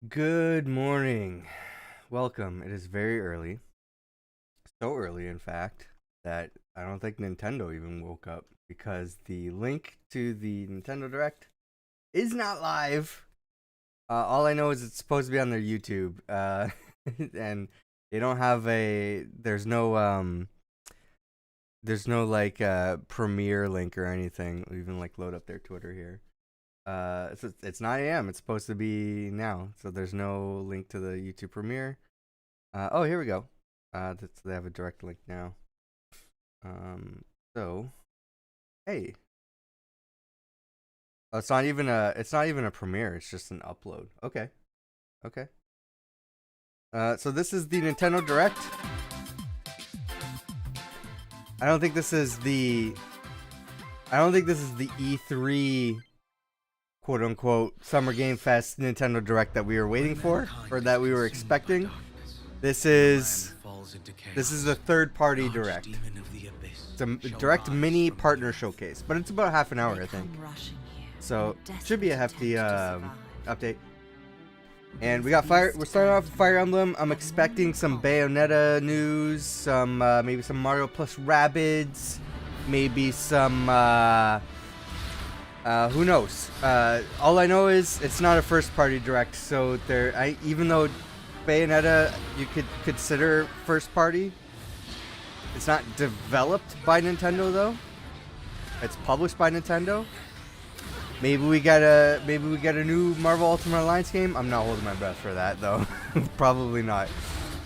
Good morning. Welcome. It is very early. So early, in fact, that I don't think Nintendo even woke up because the link to the Nintendo Direct is not live. All I know is it's supposed to be on their YouTube, and they don't have a. There's no like premiere link or anything. I'll even like load up their Twitter here. It's 9 a.m. It's supposed to be now, so there's no link to the YouTube premiere. Oh, here we go. They have a direct link now. Um, so hey, oh, it's not even a premiere. It's just an upload. Okay, okay. So this is the Nintendo Direct. I don't think this is the. I don't think this is the E3 quote unquote Summer Game Fest Nintendo Direct that we were waiting for or that we were expecting. This is a third party direct. It's a direct mini partner showcase, but it's about half an hour, I think. So should be a hefty update. And we got Fire. We're starting off with Fire Emblem. I'm expecting some Bayonetta news, some maybe some Mario plus Rabbids, maybe some who knows. All I know is it's not a first party direct, so even though Bayonetta you could consider first party, it's not developed by Nintendo though. It's published by Nintendo. Maybe we get a new Marvel Ultimate Alliance game. I'm not holding my breath for that though. Probably not.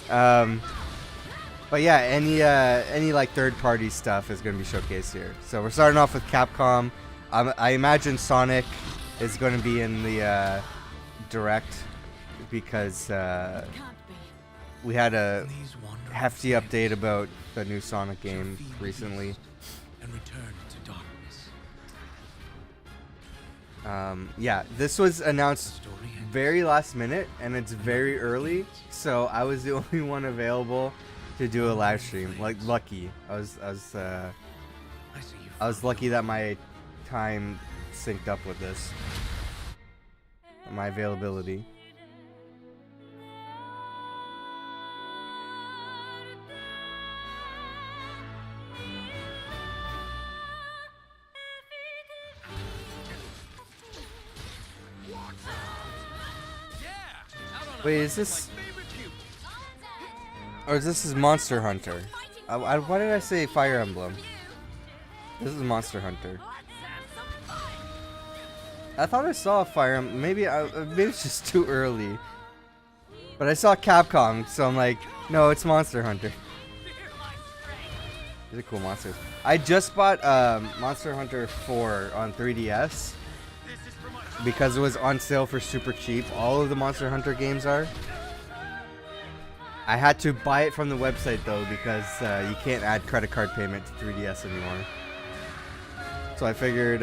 But yeah, any like third party stuff is going to be showcased here. So we're starting off with Capcom. I imagine Sonic is going to be in the direct because we had a hefty update about the new Sonic game recently. Yeah, this was announced very last minute and it's very early, so I was the only one available to do a live stream. Like lucky, I was lucky that my time synced up with this, my availability. Wait, is this? Or is this Monster Hunter? Why did I say Fire Emblem? This is Monster Hunter. I thought I saw Fire Emblem. Maybe it's just too early. But I saw Capcom, so I'm like, no, it's Monster Hunter. These are cool monsters. I just bought Monster Hunter 4 on 3DS because it was on sale for super cheap. All of the Monster Hunter games are. I had to buy it from the website though because you can't add credit card payment to 3DS anymore. So I figured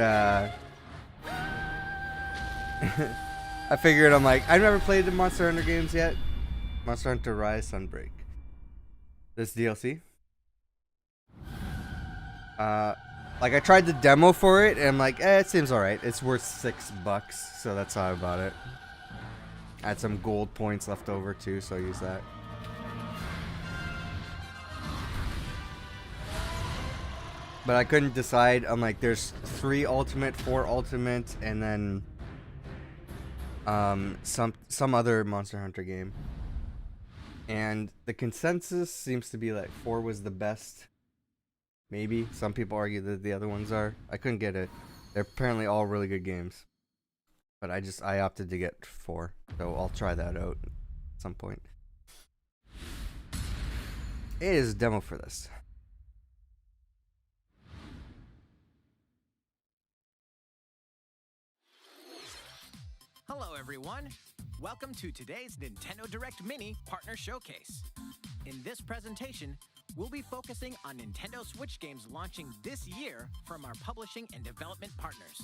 I'm like, I've never played the Monster Hunter games yet. Monster Hunter Rise Sunbreak. This DLC. Like I tried the demo for it and I'm like, it seems alright. It's worth $6, so that's how I bought it. I had some gold points left over too, so I used that. But I couldn't decide. I'm like, there's 3 Ultimate, 4 Ultimate, and then some other Monster Hunter game. And the consensus seems to be like 4 was the best. Maybe. Some people argue that the other ones are. I couldn't get it. They're apparently all really good games. But I opted to get 4. So I'll try that out at some point. It is a demo for this. Hello everyone! Welcome to today's Nintendo Direct Mini Partner Showcase. In this presentation, we'll be focusing on Nintendo Switch games launching this year from our publishing and development partners.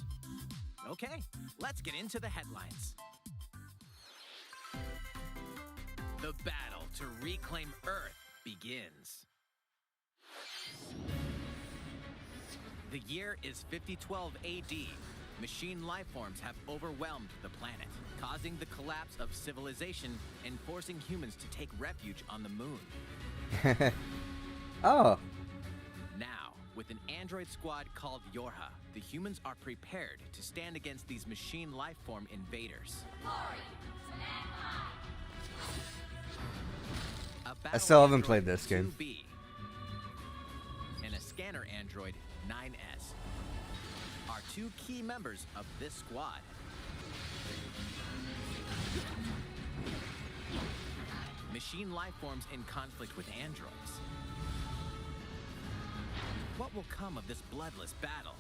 Okay, let's get into the headlines. The battle to reclaim Earth begins. The year is 5012 AD, Machine life forms have overwhelmed the planet, causing the collapse of civilization and forcing humans to take refuge on the moon. Oh. Now, with an android squad called Yorha, the humans are prepared to stand against these machine life form invaders. I still haven't played this game. 2B and a scanner android 9S are two key members of this squad. Machine life forms in conflict with androids. What will come of this bloodless battle?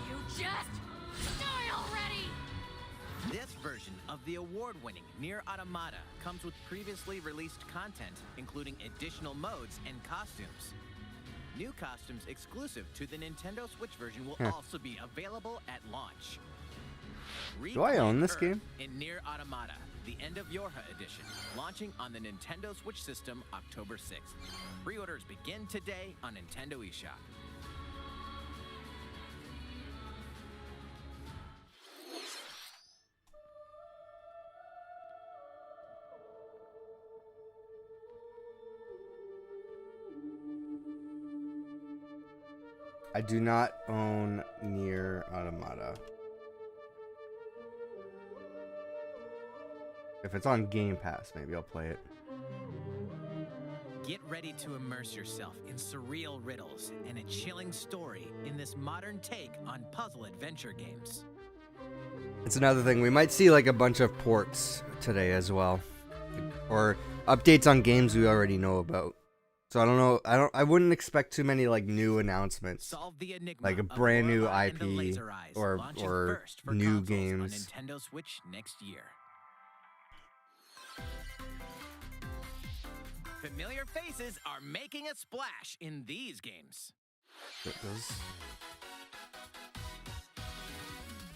You just die already! This version of the award-winning Nier Automata comes with previously released content, including additional modes and costumes. New costumes exclusive to the Nintendo Switch version will also be available at launch. Do I own this Reclaim game? Her in Nier Automata, the End of Yorha edition, launching on the Nintendo Switch system October 6th. Pre-orders begin today on Nintendo eShop. I do not own Nier Automata. If it's on Game Pass, maybe I'll play it. Get ready to immerse yourself in surreal riddles and a chilling story in this modern take on puzzle adventure games. It's another thing. We might see like a bunch of ports today as well, or updates on games we already know about. So I don't know. I wouldn't expect too many like new announcements, Solve the enigma like a of brand new Orla and the IP Laser Eyes, or launching or first for new consoles games. on Nintendo Switch next year. Familiar faces are making a splash in these games.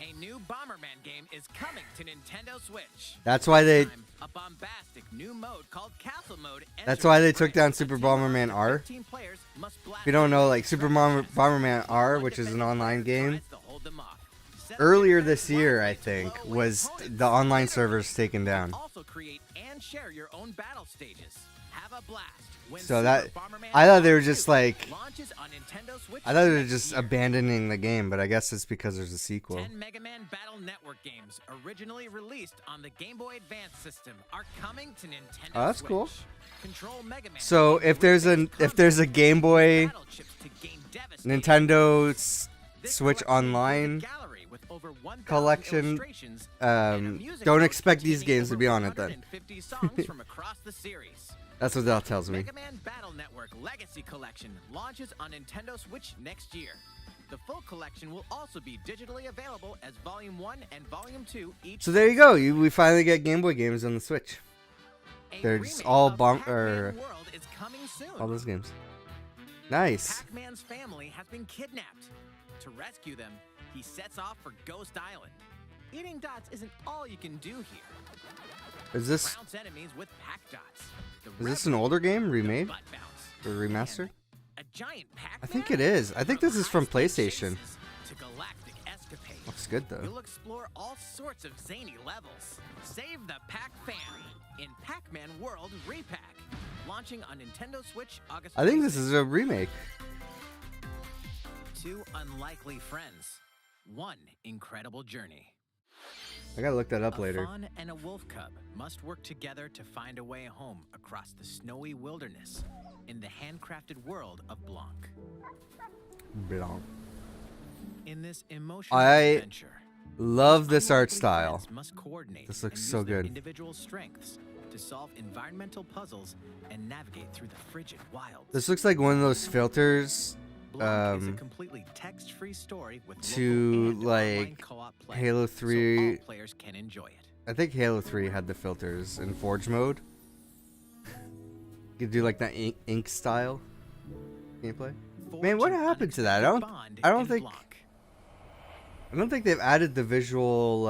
A new Bomberman game is coming to Nintendo Switch. That's why they. This time, a bombastic new mode called Castle Mode. That's enters why they the took frame. down Super A team of Bomberman up to R. 15 players must blast If you don't know, like the Super treasure chest. Bomberman R, One which is an defending online player game, tries to hold them off. Set up earlier your this defense year, line I to think, blow away was opponents. the online Later, servers taken down. Also create and share your own battle stages. Have a blast. When So Super that Bomberman I thought they were R2 just like launches on Nintendo Switch I thought they were next just year. abandoning the game, but I guess it's because there's a sequel. 10 Mega Man Battle Network games originally released on the Game Boy Advance system are coming to Nintendo Oh, that's Switch. cool. Control Mega Man So games if with there's base if there's a content, Game Boy, battle chips to gain devastating Nintendo This Switch collection includes a Online gallery with over 1,000 collection, illustrations and a music don't note expect these containing games to over be on it then. 150 songs from across the series. That's what that tells me. Mega Man Battle Network Legacy Collection launches on Nintendo Switch next year. The full collection will also be digitally available as Volume 1 and Volume 2 each. So there you go. We finally get Game Boy games on the Switch. A They're just remake all of Pac-Man World is coming soon. all those games. Nice. Pac-Man's family has been kidnapped. To rescue them, he sets off for Ghost Island. Eating dots isn't all you can do here. Is this Bounce enemies with Pac Dots. The is this an Rebel, older game the remade Butt Bounce, or remastered? and a giant Pac-Man? I think it is. I think this is from high-speed PlayStation. chases to galactic escapades. Looks good though. You'll explore all sorts of zany levels. Save the Pac Fan in Pac-Man World Repack, launching on Nintendo Switch August. I think this 26th. is a remake. Two unlikely friends, one incredible journey. I gotta look that up A later. fawn and a wolf cub must work together to find a way home across the snowy wilderness in the handcrafted world of Blanc. Blanc. In this emotional I adventure, love this art unlikely style. friends must coordinate This looks and so use their good. individual strengths to solve environmental puzzles and navigate through the frigid wilds. This looks like one of those filters Blanc is a completely text-free story with to, local and online like, co-op play, Halo so 3. all players can enjoy it. I think Halo 3 had the filters in Forge mode. You could do like that ink style gameplay. Man, what Forge an happened to that? unexpected bond I don't in think they've added the visual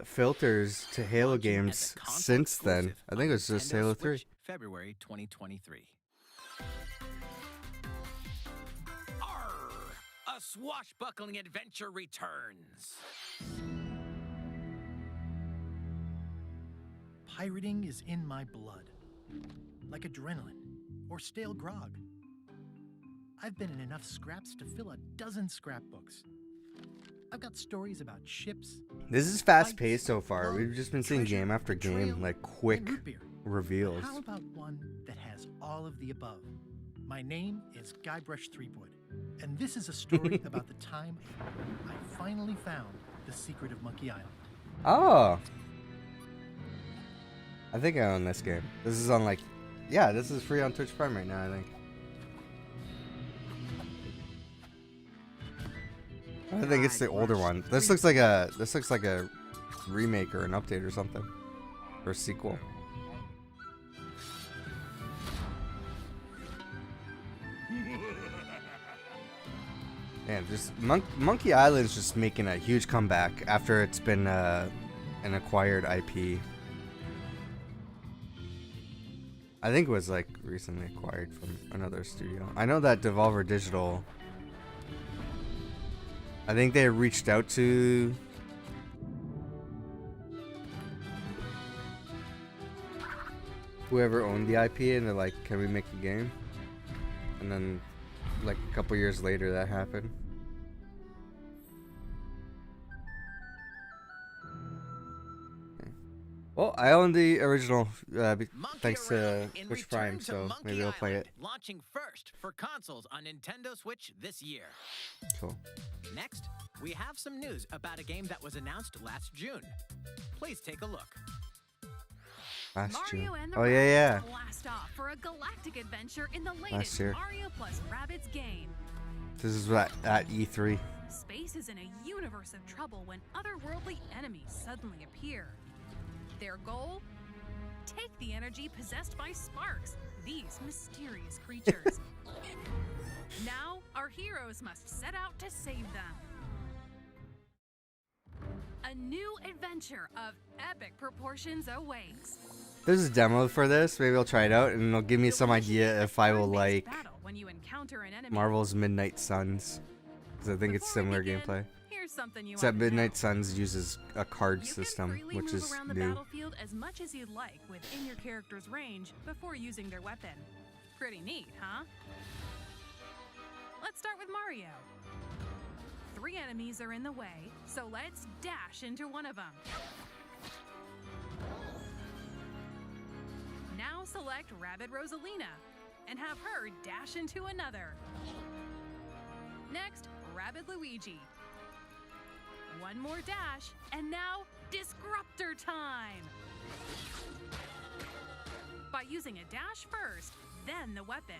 filters to Halo Launching as a games console since then. exclusive I think on it was just Nintendo Halo 3. Switch, February 2023. A swashbuckling adventure returns. Pirating is in my blood, like adrenaline or stale grog. I've been in enough scraps to fill a dozen scrapbooks. I've got stories about ships. This is fast paced so far. We've just been seeing game after game, like quick and root beer. reveals. How about one that has all of the above? My name is Guybrush Threepwood, and this is a story about the time I finally found the secret of Monkey Island. Oh. I think I own this game. This is on like, yeah, this is free on Twitch Prime right now, I think. I think it's the older one. This looks like a remake or an update or something. Or a sequel. Man, just Monkey Island's just making a huge comeback after it's been an acquired IP. I think it was like recently acquired from another studio. I know that Devolver Digital, I think they reached out to whoever owned the IP and they're like, can we make a game? And then like a couple years later that happened. Okay. Well, I own the original thanks to Twitch Prime, so maybe I'll play it. Launching first for consoles on Nintendo Switch this year. Cool. Next, we have some news about a game that was announced last June. Please take a look. Last June. Mario and the Oh yeah. Rabbids blast off for a galactic adventure in the Last latest year. Mario plus Rabbids game. This is at E3. Space is in a universe of trouble when otherworldly enemies suddenly appear. Their goal? Take the energy possessed by Sparks, these mysterious creatures. Now, our heroes must set out to save them. A new adventure of epic proportions awaits. There's a demo for this. Maybe I'll try it out, and it'll give me some idea if I will like When you encounter an enemy. Marvel's Midnight Suns, because I think it's Before we similar begin, gameplay. Here's something you Except ought to know. Midnight Suns uses a card You system, can freely which move is around the new. battlefield as much as you'd like within your character's range before using their weapon. Pretty neat, huh? Let's start with Mario. 3 enemies are in the way, so let's dash into one of them. Now select Rabbid Rosalina and have her dash into another. Next, Rabbid Luigi. One more dash, and now Disruptor time! By using a dash first, then the weapon,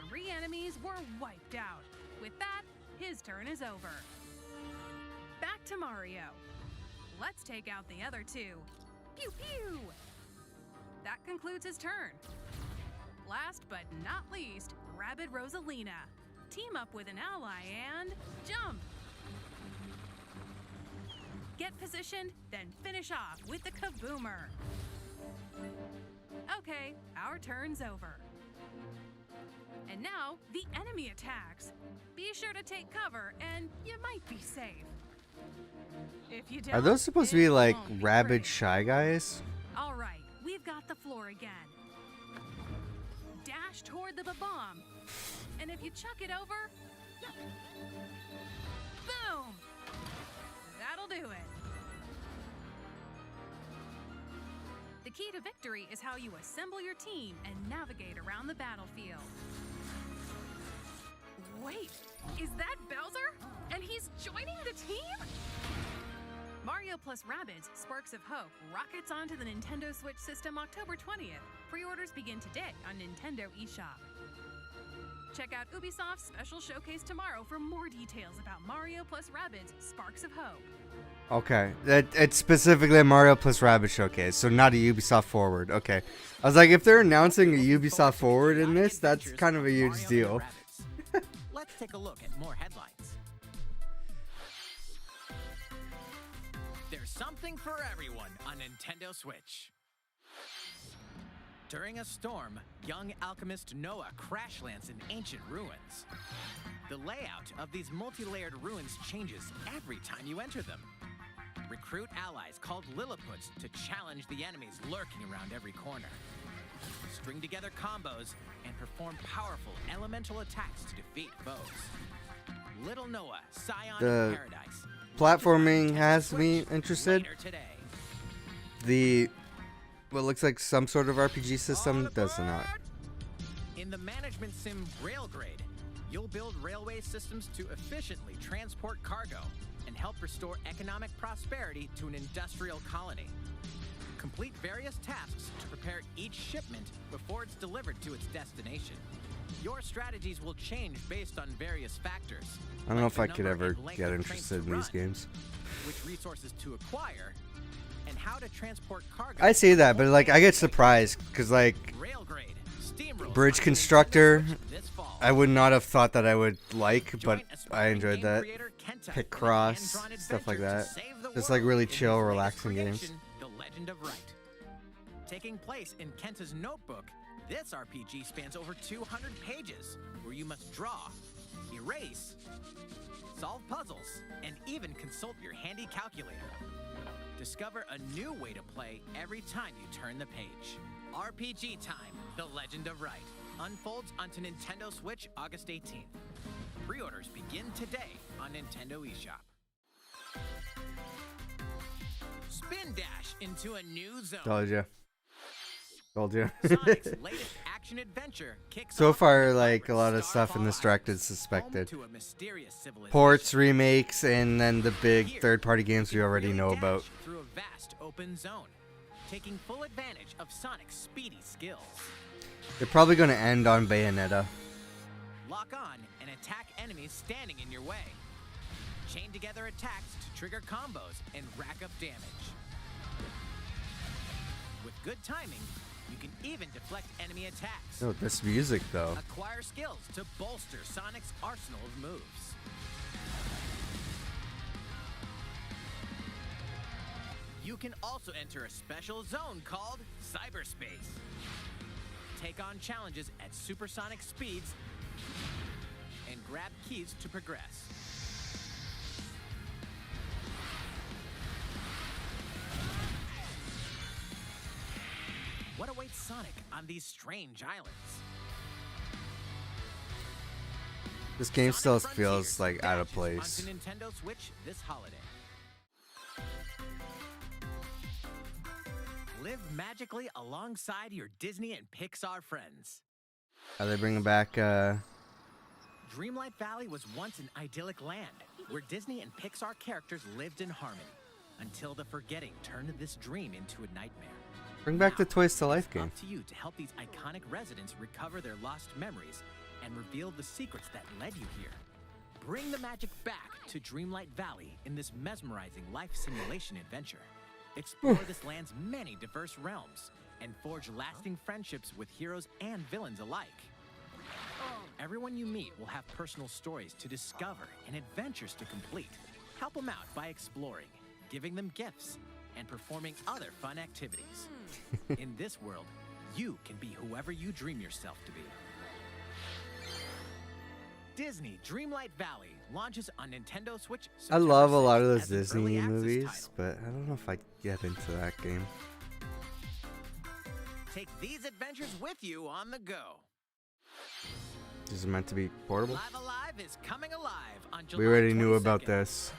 3 enemies were wiped out. With that, his turn is over. Back to Mario. Let's take out the other 2. Pew pew! That concludes his turn. Last but not least, Rabbid Rosalina. Team up with an ally and jump! Get positioned, then finish off with the Kaboomer. Okay, our turn's over. And now, the enemy attacks. Be sure to take cover, and you might be safe. If you don't, Are those supposed to be it like won't be rabid pretty. Shy Guys? All right, we've got the floor again. Dash toward the bomb, and if you chuck it over, boom! That'll do it. The key to victory is how you assemble your team and navigate around the battlefield. Wait, is that Bowser? And he's joining the team? Mario plus Rabbids Sparks of Hope rockets onto the Nintendo Switch system October 20th. Pre-orders begin today on Nintendo eShop. Check out Ubisoft's special showcase tomorrow for more details about Mario plus Rabbids Sparks of Hope. Okay, it's specifically a Mario plus Rabbids showcase, so not a Ubisoft Forward. Okay, I was like, if they're announcing a Ubisoft Forward in this, that's kind of a huge deal. Let's take a look at more headlines. There's something for everyone on Nintendo Switch. During a storm, young alchemist Noah crash lands in ancient ruins. The layout of these multi-layered ruins changes every time you enter them. Recruit allies called Lilliputians to challenge the enemies lurking around every corner. String together combos and perform powerful elemental attacks to defeat foes. Little Noah, Scion The of Paradise. Platforming has me interested. Later today. The what looks like some sort of RPG system does not. In the management sim Railgrade, you'll build railway systems to efficiently transport cargo and help restore economic prosperity to an industrial colony. Complete various tasks to prepare each shipment before it's delivered to its destination. Your strategies will change based on various factors. I don't know like if the I could number ever and length get of trains interested to in these run, games. which resources to acquire, and how to transport cargo. I see that, but like I get surprised because like Railgrade, Steamroll Bridge on Nintendo Constructor, Switch this fall. I would not have thought that I would like, but Join I aspiring enjoyed game that. creator Kenta Pick in a Cross, hand-drawn stuff like adventure that. to save the Just like world really in his chill, latest relaxing games. creation, The Legend of Right. Taking place in Kenta's notebook, this RPG spans over 200 pages, where you must draw, erase, solve puzzles, and even consult your handy calculator. Discover a new way to play every time you turn the page. RPG Time, The Legend of Right, unfolds onto Nintendo Switch August 18th. Pre-orders begin today on Nintendo eShop. Spin dash into a new zone. Told you. Told you. Sonic's latest action adventure kicks So off far, with like a lot of Starfall stuff in this direct is Islands, suspected. home to a mysterious civilization. Ports, remakes, and then the big Here, third-party games we you can already really know dash about. through a vast open zone, taking full advantage of Sonic's speedy skills. They're probably going to end on Bayonetta. Lock on and attack enemies standing in your way. Chain together attacks to trigger combos and rack up damage. With good timing, you can even deflect enemy attacks. Oh, this music though. Acquire skills to bolster Sonic's arsenal of moves. You can also enter a special zone called Cyberspace. Take on challenges at supersonic speeds and grab keys to progress. What awaits Sonic on these strange islands? This game Sonic still Frontiers feels like out of dashes place. onto Nintendo Switch this holiday. Live magically alongside your Disney and Pixar friends. Are they bringing back? Dreamlight Valley was once an idyllic land where Disney and Pixar characters lived in harmony until the forgetting turned this dream into a nightmare. Bring back the Toys to Life It's game. up to you to help these iconic residents recover their lost memories and reveal the secrets that led you here. Bring the magic back to Dreamlight Valley in this mesmerizing life simulation adventure. Explore this land's many diverse realms and forge lasting friendships with heroes and villains alike. Everyone you meet will have personal stories to discover and adventures to complete. Help them out by exploring, giving them gifts, and performing other fun activities. In this world, you can be whoever you dream yourself to be. Disney Dreamlight Valley launches on Nintendo Switch. I love a lot of those September 6th as an Disney early access movies, title. but I don't know if I'd get into that game. Take these adventures with you on the go. Is it meant to be portable? Live Alive is coming alive on July We already knew 22nd. about this.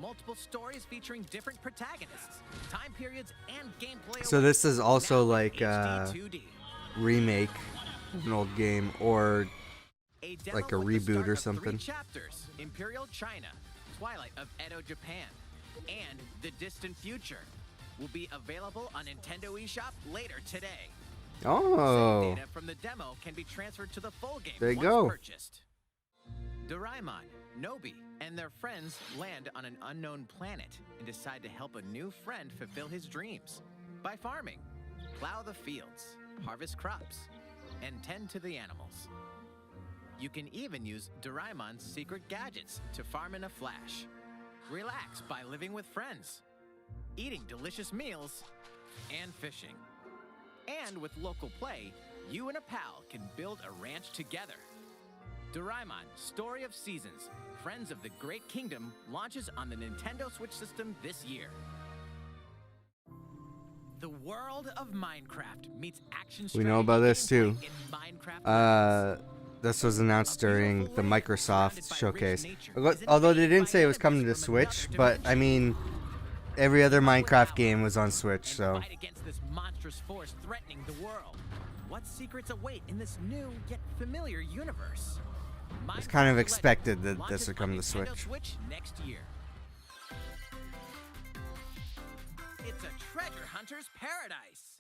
Multiple stories featuring different protagonists, time periods, and gameplay. So this is also now like in a HD 2D. remake of an old game, or A demo like a with the reboot start or of 3 something. chapters: Imperial China, Twilight of Edo Japan, and The Distant Future will be available on Nintendo eShop later today. oh, Save data from the demo can be transferred to the full game There you once go. purchased. Doraemon, Nobi, and their friends land on an unknown planet and decide to help a new friend fulfill his dreams by farming, plow the fields, harvest crops, and tend to the animals. You can even use Doraemon's secret gadgets to farm in a flash. Relax by living with friends, eating delicious meals, and fishing. And with local play, you and a pal can build a ranch together. Doraemon Story of Seasons, Friends of the Great Kingdom launches on the Nintendo Switch system this year. The world of Minecraft meets action We know about this too. in Minecraft Legends. This was announced during the Microsoft showcase. Although they didn't say it was coming to Switch, but I mean, every other Minecraft game was on Switch, so. Fight against this monstrous force threatening the world. What secrets await in this new yet familiar universe? It's kind of Minecraft expected Legends that this would come to launches on Nintendo Switch. Switch next year. It's a treasure hunter's paradise.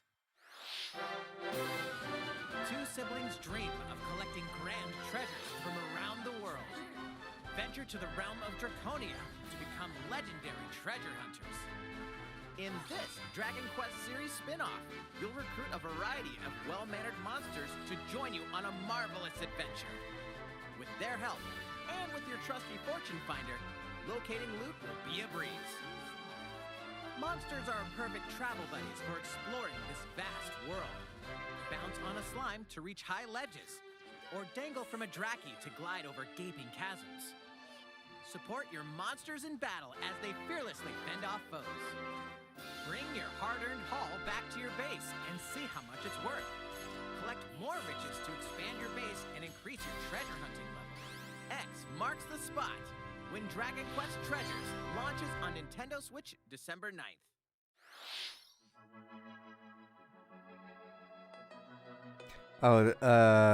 Two siblings dream of collecting grand treasures from around the world. Venture to the realm of Draconia to become legendary treasure hunters. In this Dragon Quest series spin-off, you'll recruit a variety of well-mannered monsters to join you on a marvelous adventure. With their help, and with your trusty fortune finder, locating loot will be a breeze. Monsters are perfect travel buddies for exploring this vast world. Bounce on a slime to reach high ledges, or dangle from a Draki to glide over gaping chasms. Support your monsters in battle as they fearlessly fend off foes. Bring your hard-earned haul back to your base and see how much it's worth. Collect more riches to expand your base and increase your treasure hunting level. X marks the spot when Dragon Quest Treasures launches on Nintendo Switch December 9th. Oh,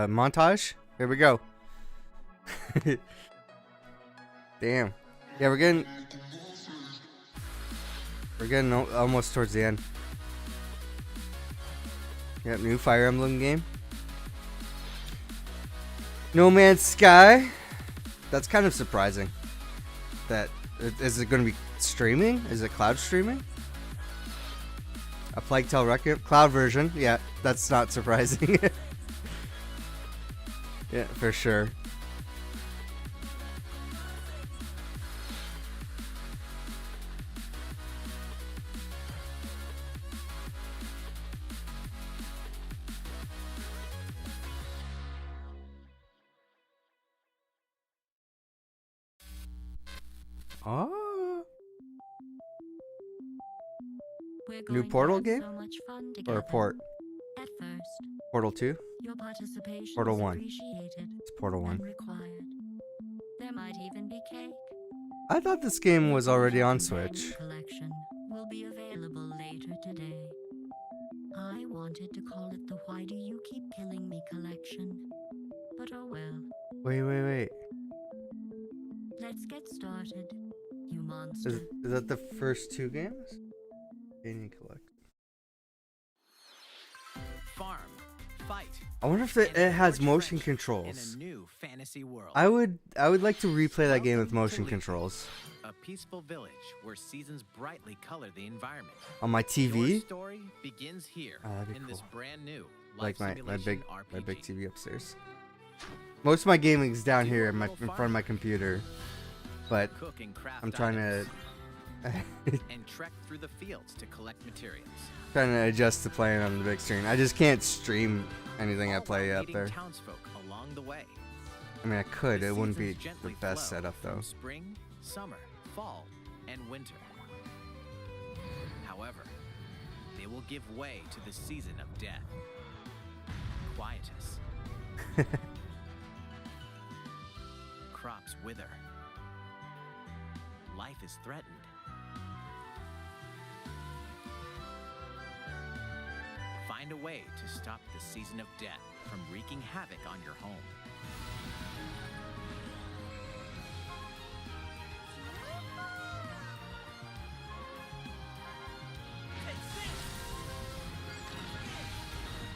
montage? Here we go. Damn. Yeah, we're getting almost towards the end. Yep, new Fire Emblem game. No Man's Sky. That's kind of surprising. Is it going to be streaming? Is it cloud streaming? A Plague Tale Requiem cloud version. Yeah, that's not surprising. Yeah, for sure. Oh. New Portal game? So much fun Or a port? At first, Portal 2? your participation Portal is 1. appreciated It's Portal 1. and required. There might even be cake. I thought this game was already on The Switch. collection will be available later today. I wanted to call it the Why Do You Keep Killing Me collection. But oh well. Wait. Let's get started, you Is monster. that the first two games? Gain collect. Farm, fight. I wonder if it has motion in controls. a new fantasy world. I would like to replay that game with Welcome to motion Leaf, controls a peaceful village where seasons brightly color the environment. on my Your TV. story begins here Oh, that'd be in this cool. brand new Like life my simulation big RPG. TV upstairs. Most of my gaming's down Do you here have in a little front of farm? my computer, but Cook and craft I'm trying items, to and trek through the fields to collect materials. trying to adjust to playing on the big screen. I just can't stream anything I All play while up meeting there. townsfolk along the way. I mean, I could. The It wouldn't be seasons the gently best flow setup though. from spring, summer, fall, and winter. However, they will give way to the season of death. Quietus. Crops wither. Life is threatened. Find a way to stop the season of death from wreaking havoc on your home.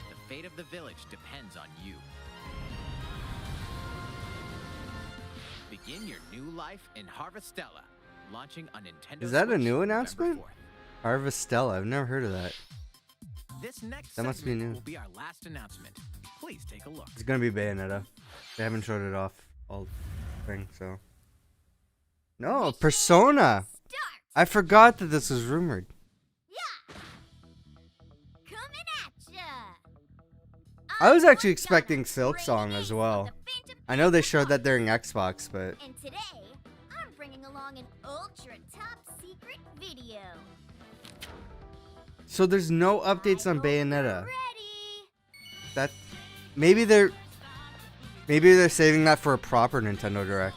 The fate of the village depends on you. Begin your new life in Harvestella, launching on Nintendo Is that a Switch new November announcement? 4th. Harvestella. I've never heard of that. This next That must be segment new. will be our last announcement. Please take a look. It's gonna be Bayonetta. They haven't showed it off all thing, so. No, Persona. I forgot that this was rumored. Coming at ya! I was actually expecting Silk Song as well. I know they showed that during Xbox, but And today, I'm bringing along an ultra top secret video. so there's no updates on I hope you're Bayonetta. Ready? That maybe they're saving that for a proper Nintendo Direct.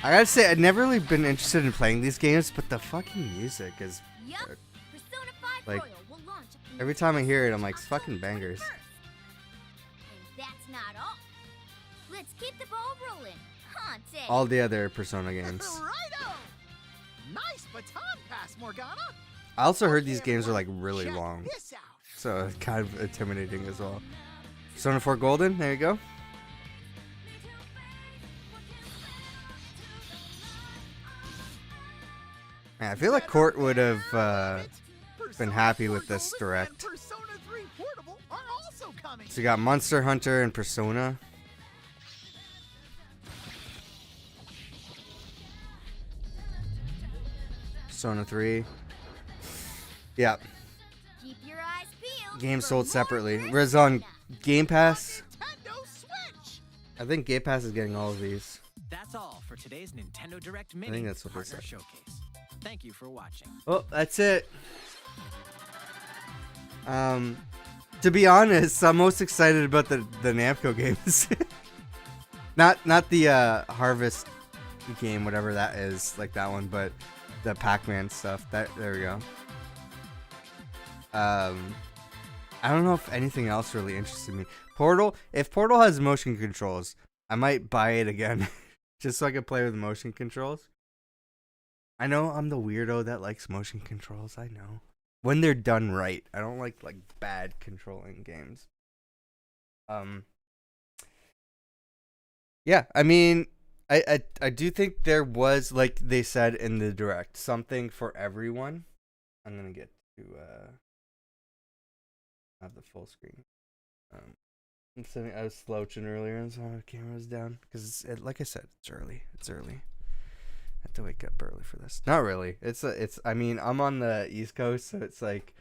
I gotta say, I've never really been interested in playing these games, but the fucking music is Yup. Persona 5 Like, Royal will launch every time I hear it, I'm like, it's fucking bangers. And that's not all. Let's keep the ball rolling. Haunted. All the other Persona games. Righto! Nice baton pass, Morgana. I also heard these games are like really Check long, this out. so it's kind of intimidating as well. Persona 4 Golden, there you go. Man, I feel like Court would have been happy with this Direct. Persona 3 Portable are also coming. So you got Monster Hunter and Persona. Persona 3. Yeah, Keep your eyes peeled. games for sold more separately. Persona. Whereas on Game Pass, Nintendo Switch. I think Game Pass is getting all of these. That's all for today's Nintendo Direct Mini think that's what they Partner said. Showcase. Thank you for watching. Well, that's it. To be honest, I'm most excited about the Namco games. not the Harvest game, whatever that is, like that one, but the Pac-Man stuff. There we go. I don't know if anything else really interested me. Portal. If Portal has motion controls, I might buy it again, just so I can play with motion controls. I know I'm the weirdo that likes motion controls. I know. When they're done right. I don't like bad controlling games. Yeah, I mean, I do think there was, like they said in the Direct, something for everyone. I'm gonna get to have the full screen. I was slouching earlier and so the camera was down because like I said, it's early. I have to wake up early for this. Not really. I mean, I'm on the East Coast, so it's like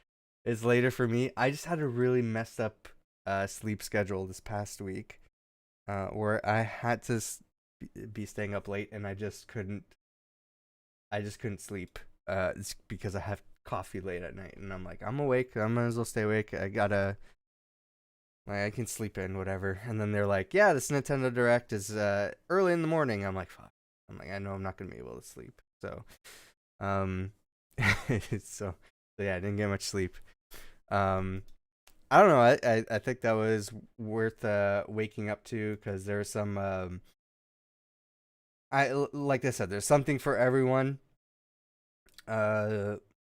it's later for me. I just had a really messed up sleep schedule this past week, where I had to be staying up late, and I just couldn't sleep it's because I have coffee late at night, and I'm like, I'm awake. I might as well stay awake. I can sleep in, whatever. And then they're like, yeah, this Nintendo Direct is early in the morning. I'm like, fuck. I know I'm not gonna be able to sleep. So, so yeah, I didn't get much sleep. I don't know. I think that was worth waking up to because there's some. Like I said, there's something for everyone.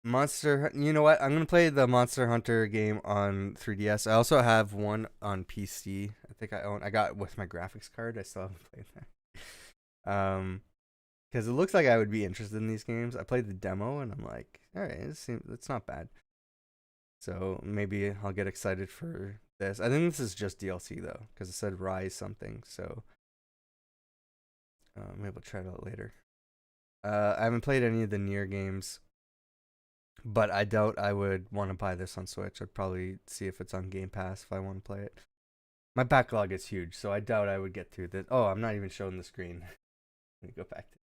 Monster. You know what? I'm gonna play the Monster Hunter game on 3DS. I also have one on PC. I think I got it with my graphics card. I still haven't played that. Because it looks like I would be interested in these games. I played the demo and I'm like, all right, it's not bad. So maybe I'll get excited for this. I think this is just DLC though, because it said Rise something. So maybe I'll try it out later. I haven't played any of the Nier games, but I doubt I would want to buy this on Switch. I'd probably see if it's on Game Pass if I want to play it. My backlog is huge, so I doubt I would get through this. Oh, I'm not even showing the screen. Let me go back to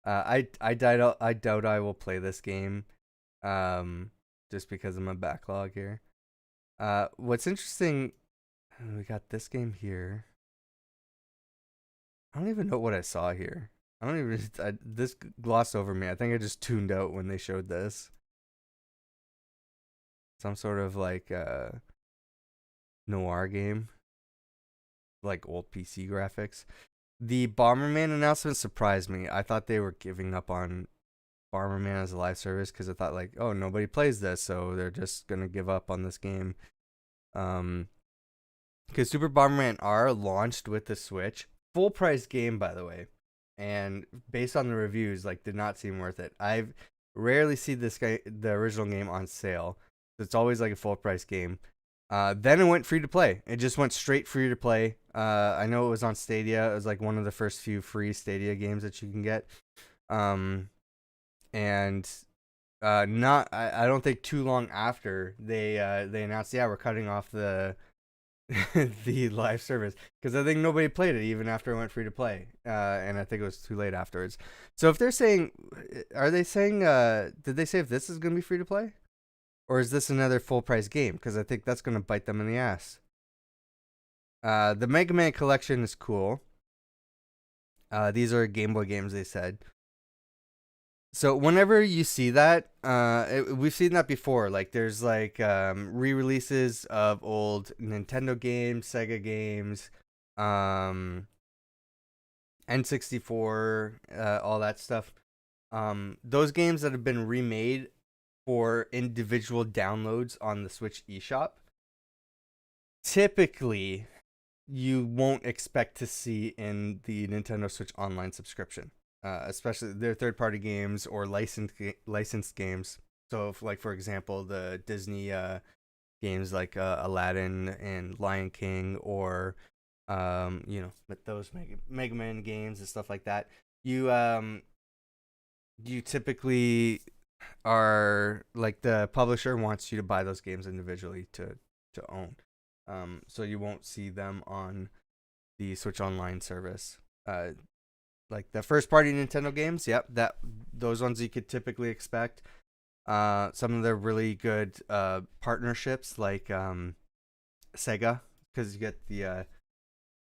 I doubt I will play this game just because of my backlog here. What's interesting, we got this game here. I don't even know what I saw here. This glossed over me. I think I just tuned out when they showed this. Some sort of like noir game, like old PC graphics. The Bomberman announcement surprised me. I thought they were giving up on Bomberman as a live service because I thought like, oh, nobody plays this, so they're just gonna give up on this game. Because Super Bomberman R launched with the Switch, full price game by the way, and based on the reviews, like did not seem worth it. I've rarely seen the original game on sale. It's always like a full price game. Then it went free to play. It just went straight free to play. I know it was on Stadia. It was like one of the first few free Stadia games that you can get. And not I don't think too long after they announced, yeah, we're cutting off the the live service, because I think nobody played it even after it went free to play, and I think it was too late afterwards. So if they're saying, are they saying, did they say if this is gonna be free to play, or is this another full price game? Because I think that's gonna bite them in the ass. The Mega Man collection is cool. These are Game Boy games, they said. So whenever you see that, we've seen that before. Like there's like re-releases of old Nintendo games, Sega games, N64, all that stuff. Those games that have been remade for individual downloads on the Switch eShop, typically you won't expect to see in the Nintendo Switch Online subscription. Especially their third-party games or licensed games. So, if, like for example, the Disney games like Aladdin and Lion King, or with those Mega Man games and stuff like that, you typically are like, the publisher wants you to buy those games individually to own. So you won't see them on the Switch Online service. Like the first party Nintendo games, yep, those ones you could typically expect. Some of the really good partnerships, like Sega, because you get the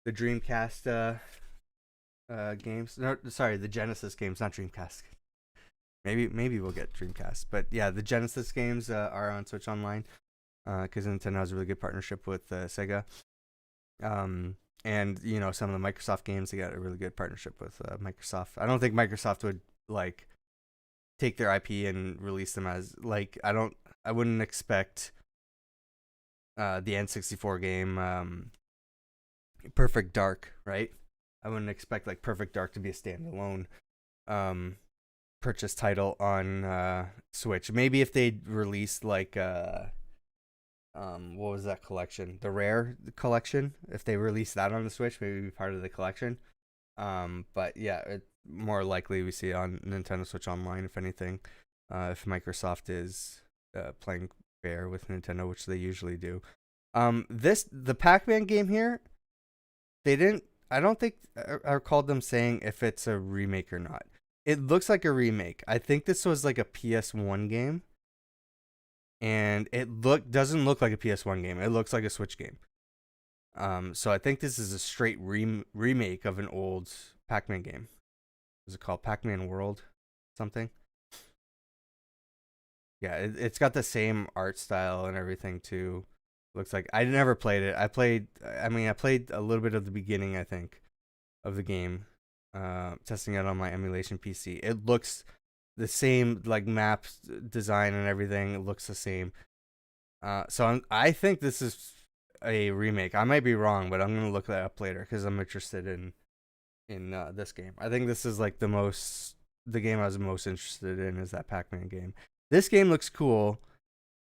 Dreamcast games. No, sorry, the Genesis games, not Dreamcast. Maybe we'll get Dreamcast, but yeah, the Genesis games are on Switch Online, because Nintendo has a really good partnership with Sega. And some of the Microsoft games, they got a really good partnership with Microsoft. I don't think Microsoft would like take their IP and release them as, like, I wouldn't expect the N64 game Perfect Dark, right? I wouldn't expect like Perfect Dark to be a standalone purchase title on Switch. Maybe if they released like what was that collection? The Rare collection. If they release that on the Switch, maybe it'd be part of the collection. But yeah, it more likely we see it on Nintendo Switch Online, if anything. If Microsoft is playing fair with Nintendo, which they usually do. The Pac-Man game here, I don't think I recalled them saying if it's a remake or not. It looks like a remake. I think this was like a PS1 game. And it doesn't look like a PS1 game. It looks like a Switch game. So I think this is a straight remake of an old Pac-Man game. Was it called Pac-Man World? Something? Yeah, it's got the same art style and everything too. Looks like, I never played it. I played a little bit of the beginning, I think, of the game. Testing it on my emulation PC. It looks the same, like map design and everything. It looks the same. So I think this is a remake. I might be wrong, but I'm gonna look that up later because I'm interested in this game. I think this is like the game I was most interested in is that Pac-Man game. This game looks cool.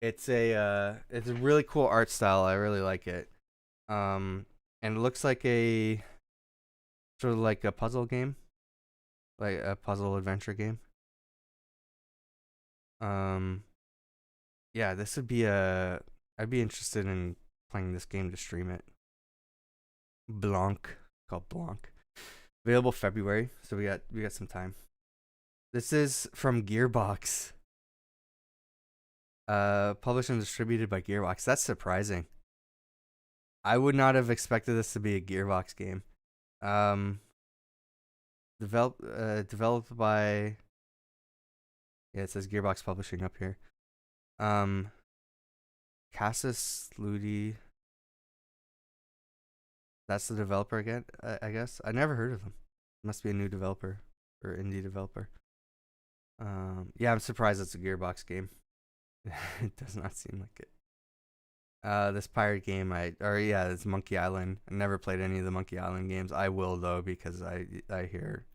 It's a really cool art style. I really like it. And it looks like a sort of like a puzzle game, like a puzzle adventure game. Yeah, this would be I'd be interested in playing this game to stream it. Blanc, called Blanc. Available February, so we got some time. This is from Gearbox. Published and distributed by Gearbox. That's surprising. I would not have expected this to be a Gearbox game. Developed by, yeah, it says Gearbox Publishing up here. Casus Ludi. That's the developer again, I guess. I never heard of them. Must be a new developer or indie developer. Yeah, I'm surprised it's a Gearbox game. It does not seem like it. This pirate game, it's Monkey Island. I never played any of the Monkey Island games. I will though, because I hear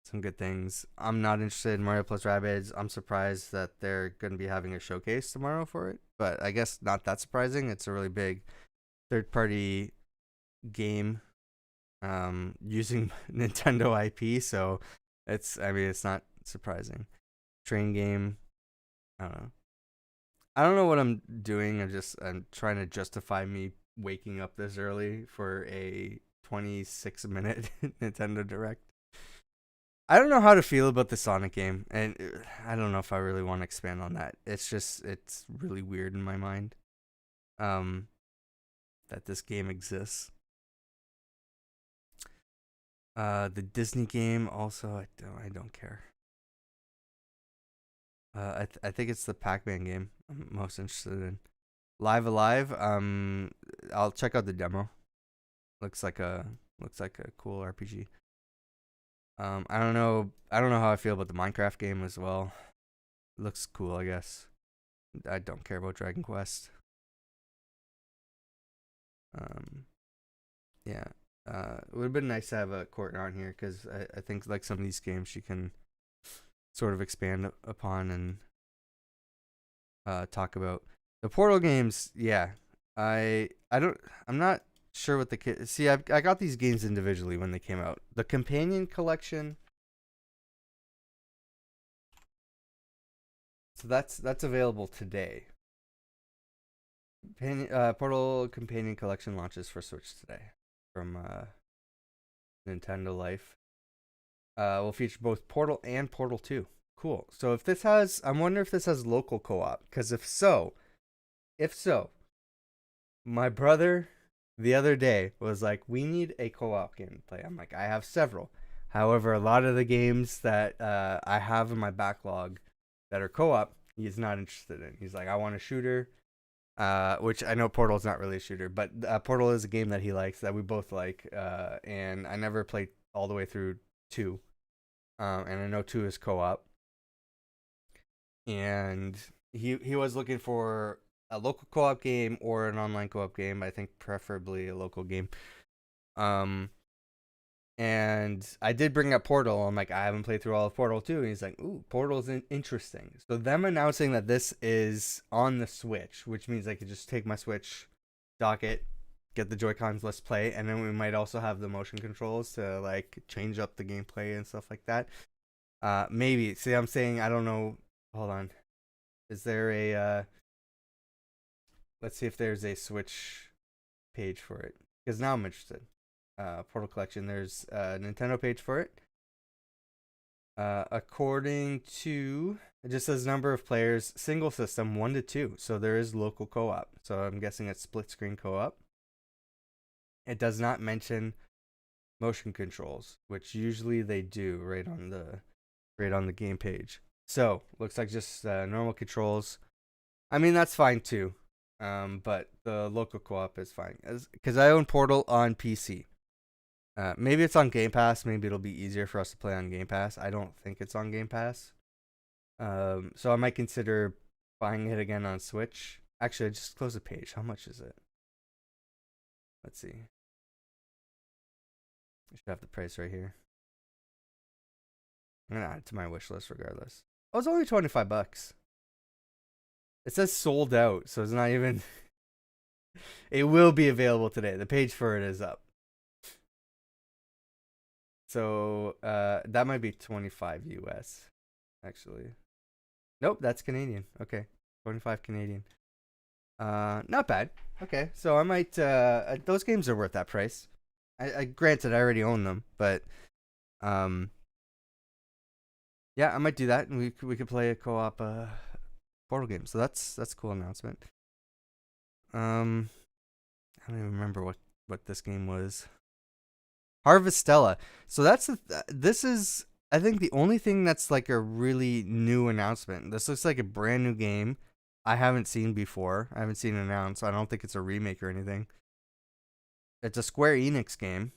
some good things. I'm not interested in Mario plus Rabbids. I'm surprised that they're going to be having a showcase tomorrow for it, but I guess not that surprising. It's a really big third-party game using Nintendo IP, so it's not surprising. Train game. I don't know. I don't know what I'm doing. I'm trying to justify me waking up this early for a 26-minute Nintendo Direct. I don't know how to feel about the Sonic game, and I don't know if I really want to expand on that. It's really weird in my mind, that this game exists. The Disney game also, I don't care. I think it's the Pac-Man game I'm most interested in. Live Alive. I'll check out the demo. Looks like a cool RPG. I don't know how I feel about the Minecraft game as well. It looks cool, I guess. I don't care about Dragon Quest. Yeah. It would have been nice to have a Courtney on here, because I think like some of these games she can sort of expand upon and talk about. The Portal games, yeah. I'm not sure what the kid. See, I got these games individually when they came out. The Companion Collection. So that's available today. Portal Companion Collection launches for Switch today from Nintendo Life. Will feature both Portal and Portal 2. Cool. So if this has, I'm wondering if this has local co-op, because if so, my brother the other day was like, we need a co-op game to play. I'm like, I have several. However, a lot of the games that I have in my backlog that are co-op, he's not interested in. He's like, I want a shooter, which I know Portal is not really a shooter, but Portal is a game that he likes, that we both like, and I never played all the way through 2, and I know 2 is co-op. And he was looking for a local co-op game or an online co-op game. I think preferably a local game. And I did bring up Portal. I'm like, I haven't played through all of Portal 2. And he's like, ooh, Portal's interesting. So them announcing that this is on the Switch, which means I could just take my Switch, dock it, get the Joy-Cons, let's play. And then we might also have the motion controls to like change up the gameplay and stuff like that. Maybe. See, I'm saying, I don't know. Hold on. Is there a let's see if there's a Switch page for it, because now I'm interested. Portal Collection, there's a Nintendo page for it. According to, it just says number of players, single system 1 to 2. So there is local co-op. So I'm guessing it's split screen co-op. It does not mention motion controls, which usually they do right on the game page. So, looks like just normal controls. I mean, that's fine too. But the local co-op is fine. Because I own Portal on PC. Maybe it's on Game Pass. Maybe it'll be easier for us to play on Game Pass. I don't think it's on Game Pass. So I might consider buying it again on Switch. Actually, I just closed the page. How much is it? Let's see. I should have the price right here. I'm going to add it to my wish list regardless. Oh, it's only $25. It says sold out, so it's not even... It will be available today. The page for it is up. So, that might be 25 US, actually. Nope, that's Canadian. Okay, 25 Canadian. Not bad. Okay, so I might... those games are worth that price. I granted, I already own them, but... Yeah, I might do that, and we could play a co-op Portal game. So that's a cool announcement. I don't even remember what this game was. Harvestella. So this is, I think, the only thing that's like a really new announcement. This looks like a brand new game I haven't seen before. I haven't seen it announced. So I don't think it's a remake or anything. It's a Square Enix game,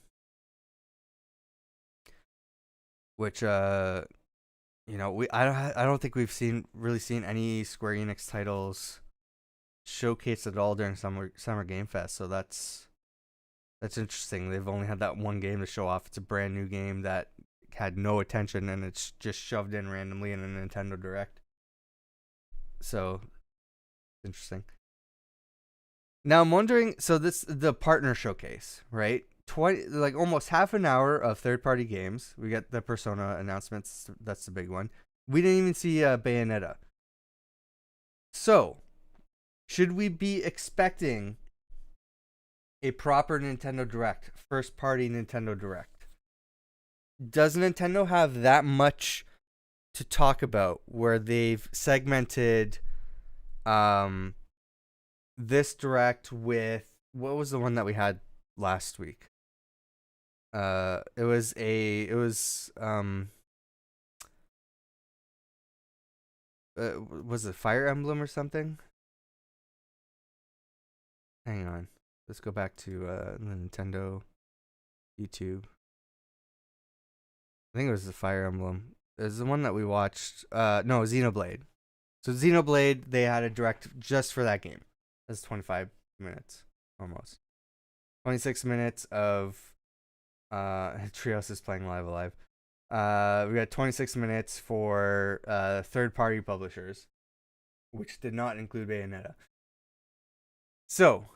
which you know, I don't think we've really seen any Square Enix titles showcased at all during Summer Game Fest. So that's interesting. They've only had that one game to show off. It's a brand new game that had no attention, and it's just shoved in randomly in a Nintendo Direct. So interesting. Now I'm wondering, so the partner showcase, right? Like almost half an hour of third-party games. We got the Persona announcements. That's the big one. We didn't even see Bayonetta. So, should we be expecting a proper Nintendo Direct, first party Nintendo Direct? Does Nintendo have that much to talk about where they've segmented this Direct with, what was the one that we had last week? Was it Fire Emblem or something? Hang on. Let's go back to the Nintendo YouTube. I think it was the Fire Emblem. It was the one that we watched. No, Xenoblade. So Xenoblade, they had a Direct just for that game. That's 25 minutes, almost. 26 minutes of Trios is playing Live Alive. We got 26 minutes for third-party publishers, which did not include Bayonetta. So,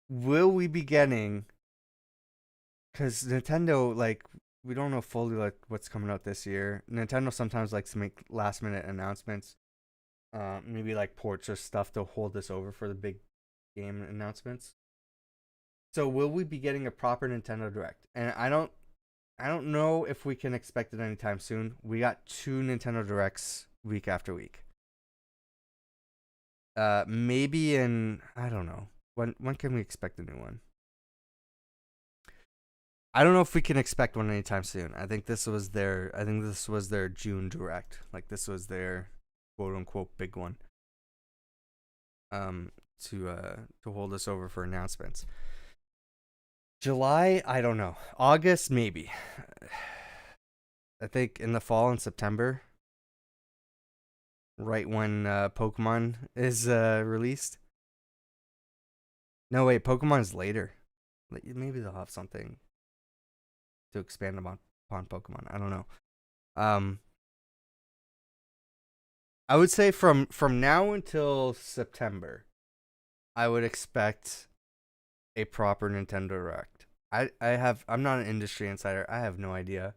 will we be getting... Because Nintendo, like, we don't know fully like what's coming out this year. Nintendo sometimes likes to make last-minute announcements. Maybe like ports or stuff to hold this over for the big game announcements. So, will we be getting a proper Nintendo Direct? And I don't know if we can expect it anytime soon. We got 2 Nintendo Directs week after week. Maybe in, I don't know. When can we expect a new one? I don't know if we can expect one anytime soon. I think this was their June Direct. Like, this was their quote unquote big one. To hold us over for announcements. July, I don't know. August, maybe. I think in the fall, in September, right when Pokemon is released. No, wait, Pokemon is later. Maybe they'll have something to expand upon Pokemon. I don't know. I would say from now until September, I would expect a proper Nintendo Direct. I'm not an industry insider. I have no idea.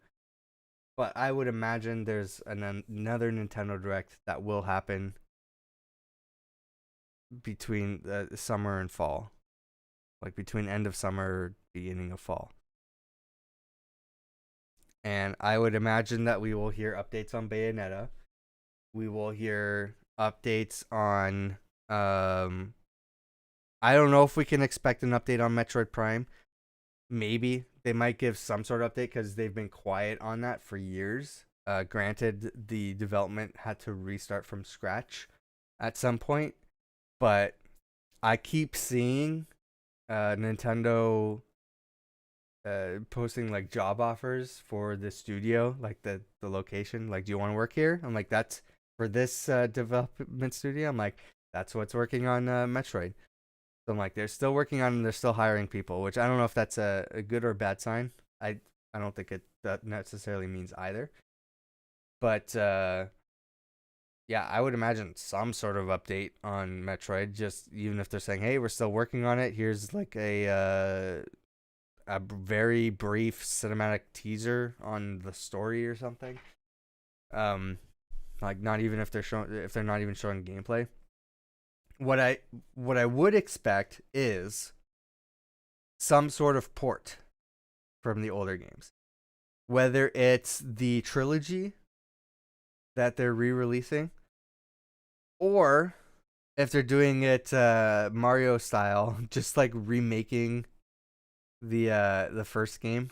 But I would imagine there's another Nintendo Direct that will happen between summer and fall. Like between end of summer, beginning of fall. And I would imagine that we will hear updates on Bayonetta. We will hear updates on I don't know if we can expect an update on Metroid Prime. Maybe. They might give some sort of update because they've been quiet on that for years. Granted, the development had to restart from scratch at some point. But I keep seeing Nintendo posting like job offers for the studio, like the location. Like, do you want to work here? I'm like, that's for this development studio. I'm like, that's what's working on Metroid. So I'm like, they're still working on, they're still hiring people, which I don't know if that's a good or bad sign. I don't think that necessarily means either. But yeah, I would imagine some sort of update on Metroid. Just even if they're saying, hey, we're still working on it. Here's like a very brief cinematic teaser on the story or something. Like not even if they're not even showing gameplay. What I would expect is some sort of port from the older games. Whether it's the trilogy that they're re-releasing, or if they're doing it Mario style, just like remaking the first game.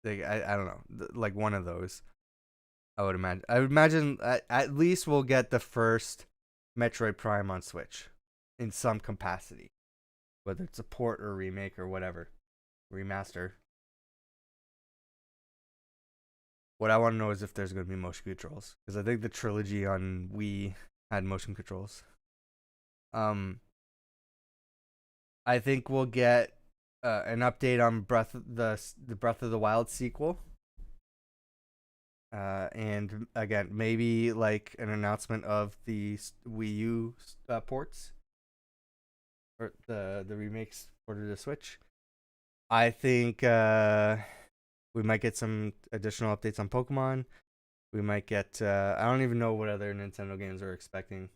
Like, I don't know, like one of those. I would imagine at least we'll get the first Metroid Prime on Switch in some capacity, whether it's a port or remake or whatever, remaster. What I want to know is if there's going to be motion controls, because I think the trilogy on Wii had motion controls. I think we'll get an update on the Breath of the Wild sequel. And again, maybe like an announcement of the Wii U ports or the remakes for the Switch. I think we might get some additional updates on Pokemon. We might get I don't even know what other Nintendo games we're expecting.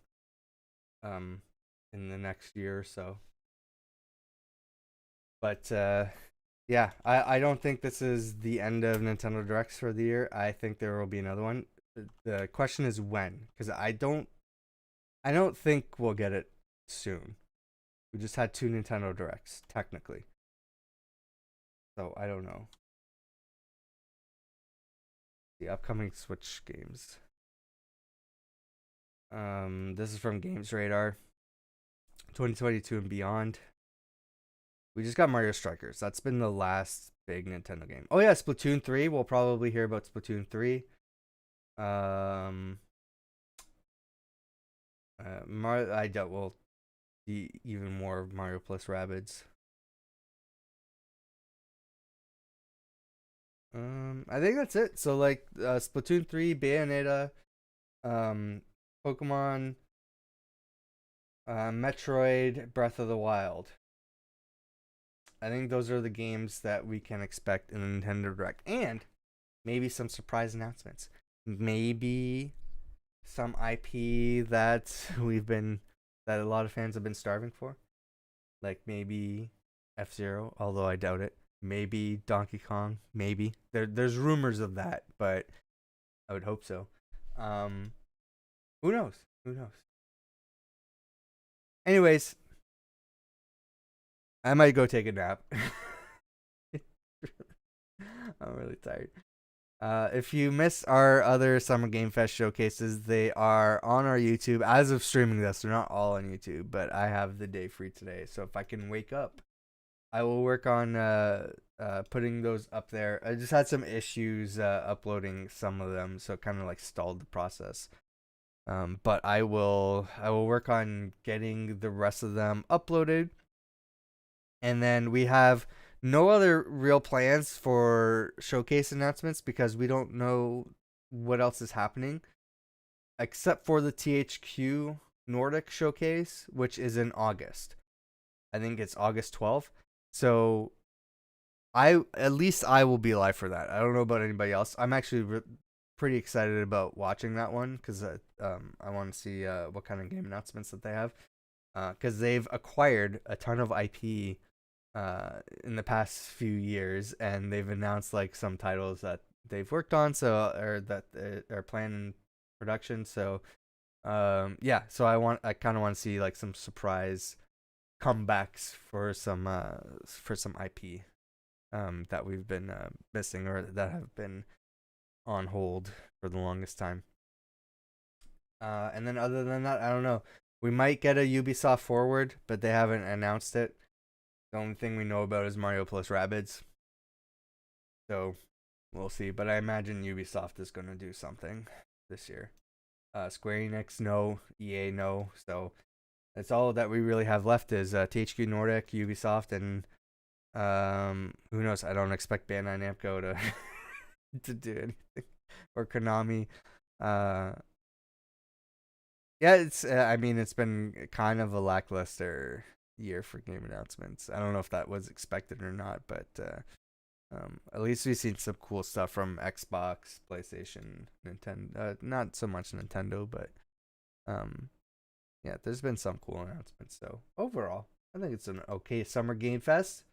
in the next year or so. But yeah, I don't think this is the end of Nintendo Directs for the year. I think there will be another one. The question is when, because I don't think we'll get it soon. We just had 2 Nintendo Directs technically, so I don't know. The upcoming Switch games. This is from Games Radar. 2022 and beyond. We just got Mario Strikers. That's been the last big Nintendo game. Oh yeah, Splatoon 3. We'll probably hear about Splatoon 3. Mario, I doubt we'll see even more of Mario plus Rabbids. I think that's it. So like Splatoon 3, Bayonetta, Pokemon, Metroid, Breath of the Wild. I think those are the games that we can expect in the Nintendo Direct, and maybe some surprise announcements. Maybe some IP that a lot of fans have been starving for, like maybe F-Zero, although I doubt it. Maybe Donkey Kong, maybe. There's rumors of that, but I would hope so. Who knows? Anyways, I might go take a nap. I'm really tired. If you missed our other Summer Game Fest showcases, they are on our YouTube. As of streaming this, they're not all on YouTube, but I have the day free today. So if I can wake up, I will work on putting those up there. I just had some issues uploading some of them, so it kind of like stalled the process. But I will work on getting the rest of them uploaded. And then we have no other real plans for showcase announcements because we don't know what else is happening except for the THQ Nordic showcase, which is in August. I think it's August 12th. So at least I will be live for that. I don't know about anybody else. I'm actually pretty excited about watching that one because I want to see what kind of game announcements that they have, because they've acquired a ton of IP in the past few years, and they've announced like some titles that they've worked on, or that are planned in production. So yeah, so I kind of want to see like some surprise comebacks for some IP that we've been missing, or that have been on hold for the longest time. And then other than that, I don't know. We might get a Ubisoft Forward, but they haven't announced it. The only thing we know about is Mario plus Rabbids. So we'll see. But I imagine Ubisoft is going to do something this year. Square Enix, no. EA, no. So that's all that we really have left is THQ Nordic, Ubisoft, and who knows? I don't expect Bandai Namco to to do anything, or Konami. Yeah, it's it's been kind of a lackluster year for game announcements. I don't know if that was expected or not, but at least we've seen some cool stuff from Xbox, PlayStation, Nintendo. Not so much Nintendo, but yeah, there's been some cool announcements. So overall, I think it's an okay Summer Game Fest.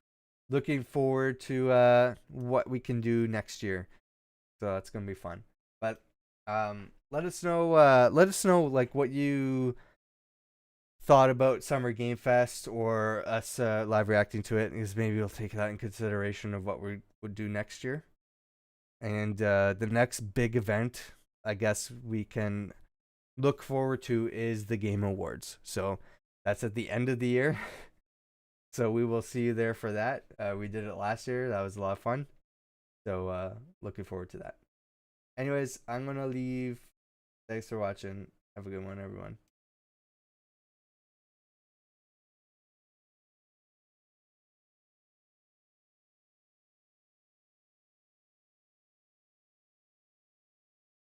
Looking forward to what we can do next year. So that's gonna be fun. But let us know like what you thought about Summer Game Fest, or us live reacting to it, because maybe we'll take that in consideration of what we would do next year. And the next big event, I guess we can look forward to, is the Game Awards. So that's at the end of the year. So we will see you there for that. We did it last year. That was a lot of fun. So looking forward to that. Anyways, I'm going to leave. Thanks for watching. Have a good one, everyone.